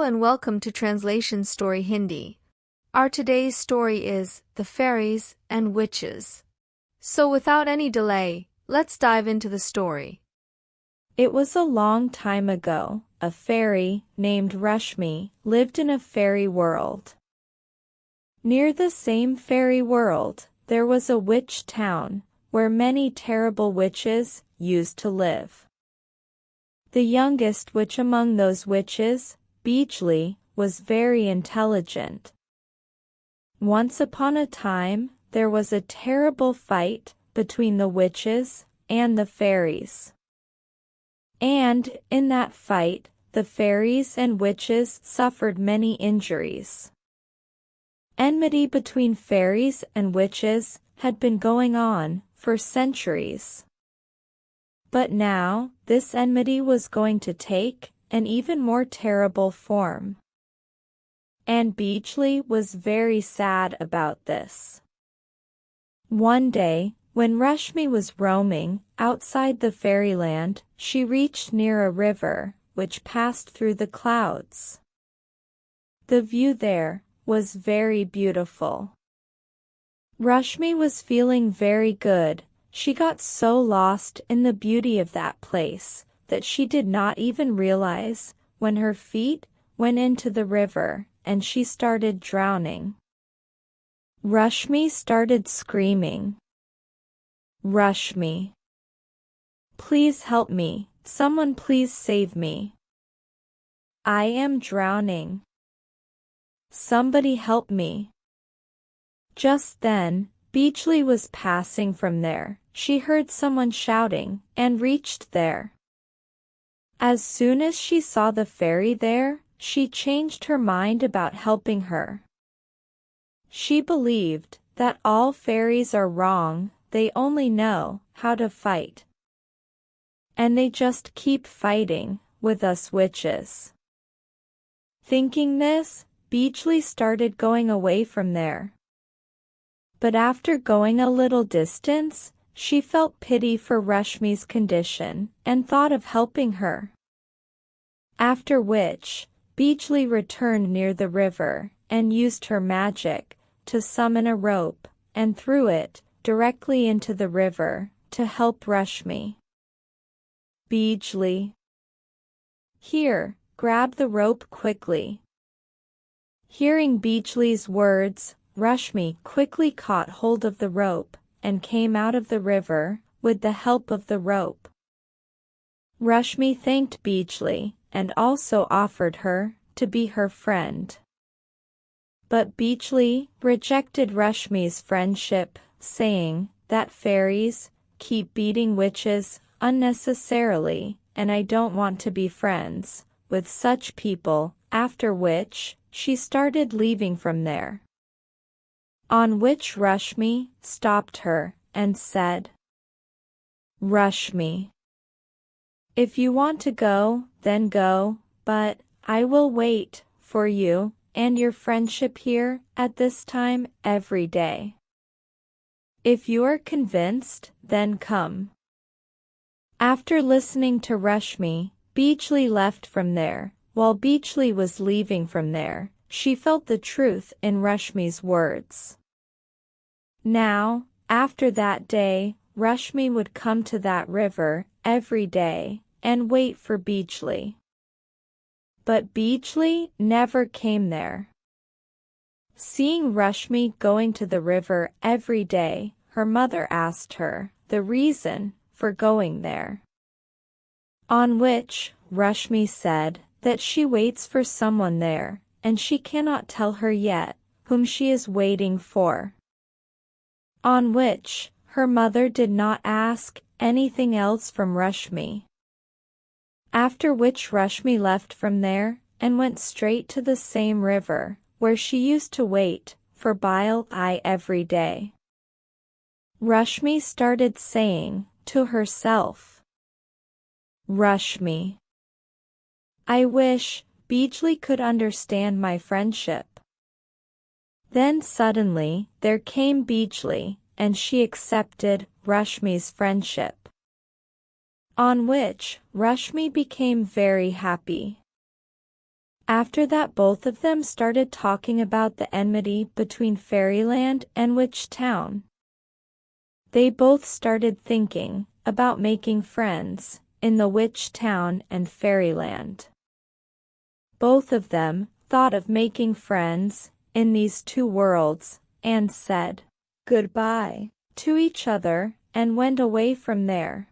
and welcome to Translation Story Hindi. Our today's story is The Fairies and Witches. So without any delay, let's dive into the story. It was a long time ago. A fairy named Rashmi lived in a fairy world. Near the same fairy world, there was a witch town, where many terrible witches used to live. The youngest witch among those witches, Bijli, was very intelligent. Once upon a time, there was a terrible fight between the witches and the fairies. And, in that fight, the fairies and witches suffered many injuries. Enmity between fairies and witches had been going on for centuries. But now, this enmity was going to take an even more terrible form. And Bijli was very sad about this. One day, when Rashmi was roaming outside the fairyland, she reached near a river, which passed through the clouds. The view there was very beautiful. Rashmi was feeling very good. She got so lost in the beauty of that place that she did not even realize when her feet went into the river and she started drowning. Rashmi started screaming, "Rashmi! Please help me, someone please save me. I am drowning. Somebody help me." Just then, Bijli was passing from there. She heard someone shouting and reached there. As soon as she saw the fairy there, she changed her mind about helping her. She believed that all fairies are wrong, they only know how to fight. And they just keep fighting with us witches. Thinking this, Bijli started going away from there. But after going a little distance, she felt pity for Rashmi's condition and thought of helping her. After which, Bijli returned near the river and used her magic to summon a rope and threw it directly into the river to help Rashmi. Bijli, "Here, grab the rope quickly." Hearing Bijli's words, Rashmi quickly caught hold of the rope and came out of the river with the help of the rope. Rashmi thanked Bijli and also offered her to be her friend. But Bijli rejected Rashmi's friendship, saying that fairies keep beating witches unnecessarily, and I don't want to be friends with such people, after which she started leaving from there. On which Rashmi stopped her and said, "Rashmi, if you want to go, then go, but I will wait for you and your friendship here at this time every day. If you are convinced, then come." After listening to Rashmi, Bijli left from there. While Bijli was leaving from there, she felt the truth in Rashmi's words. Now, after that day, Rashmi would come to that river every day and wait for Bijli. But Bijli never came there. Seeing Rashmi going to the river every day, her mother asked her the reason for going there. On which, Rashmi said that she waits for someone there, and she cannot tell her yet whom she is waiting for. On which, her mother did not ask anything else from Rashmi. After which Rashmi left from there and went straight to the same river, where she used to wait for Bijli every day. Rashmi started saying to herself, "Rashmi, I wish Bijli could understand my friendship." Then suddenly there came Bijli, and she accepted Rashmi's friendship. On which Rashmi became very happy. After that, both of them started talking about the enmity between Fairyland and Witch Town. They both started thinking about making friends in the Witch Town and Fairyland. Both of them thought of making friends in these two worlds and said goodbye to each other and went away from there.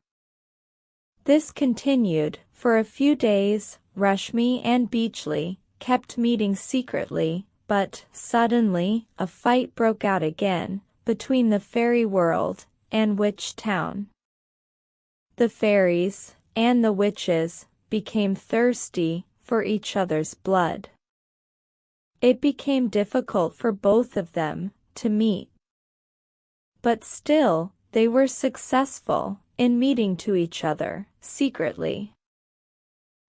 This continued for a few days. Rashmi and Beechli kept meeting secretly, but suddenly a fight broke out again between the fairy world and Witch Town. The fairies and the witches became thirsty for each other's blood. It became difficult for both of them to meet. But still, they were successful in meeting to each other secretly.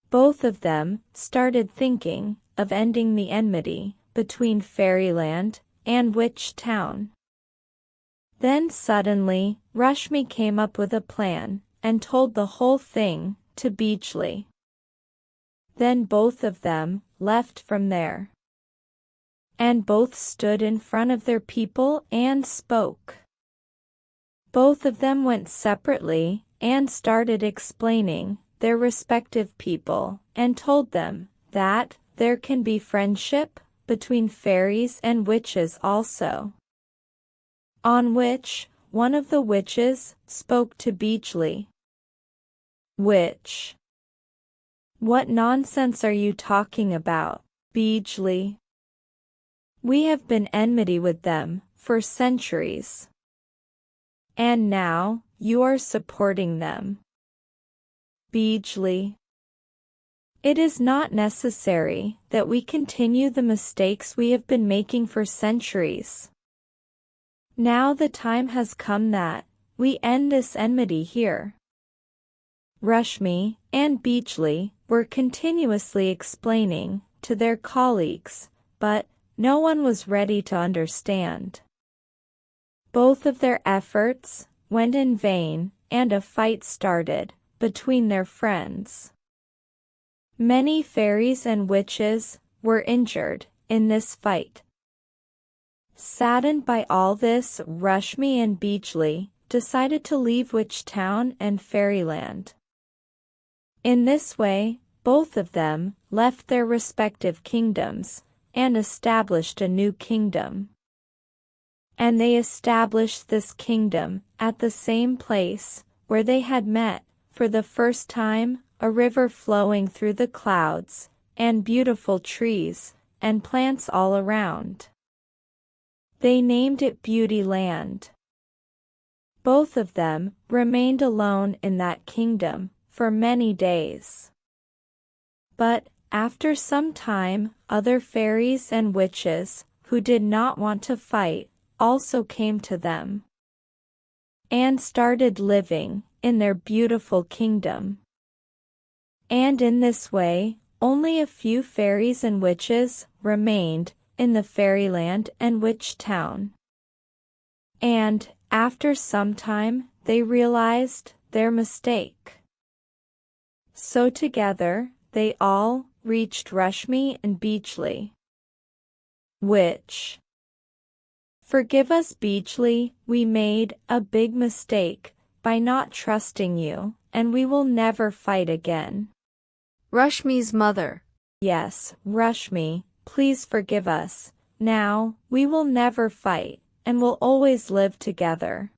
Both of them started thinking of ending the enmity between Fairyland and Witch Town. Then suddenly, Rashmi came up with a plan and told the whole thing to Beechli. Then both of them left from there. And both stood in front of their people and spoke. Both of them went separately and started explaining their respective people and told them that there can be friendship between fairies and witches also. On which, one of the witches spoke to Beechli. Witch. What nonsense are you talking about, Beechli? We have been enmity with them for centuries. And now, you are supporting them. Beechli. It is not necessary that we continue the mistakes we have been making for centuries. Now the time has come that we end this enmity here. Rashmi and Beechli were continuously explaining to their colleagues, but no one was ready to understand. Both of their efforts went in vain, and a fight started between their friends. Many fairies and witches were injured in this fight. Saddened by all this, Rashmi and Beechli decided to leave Witch Town and Fairyland. In this way, both of them left their respective kingdoms and established a new kingdom. And they established this kingdom at the same place where they had met for the first time, a river flowing through the clouds, and beautiful trees and plants all around. They named it Beauty Land. Both of them remained alone in that kingdom for many days. But after some time, other fairies and witches who did not want to fight also came to them and started living in their beautiful kingdom. And in this way, only a few fairies and witches remained in the Fairyland and Witch Town. And after some time, they realized their mistake. So together, they all reached Rashmi and Beechli. Witch. Forgive us, Beechli, we made a big mistake by not trusting you, and we will never fight again. Rashmi's mother. Yes, Rashmi, please forgive us. Now, we will never fight, and will always live together.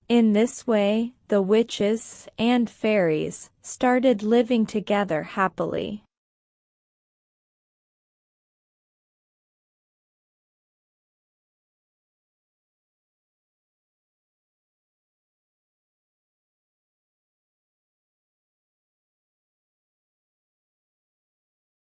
In this way, the witches and fairies started living together happily.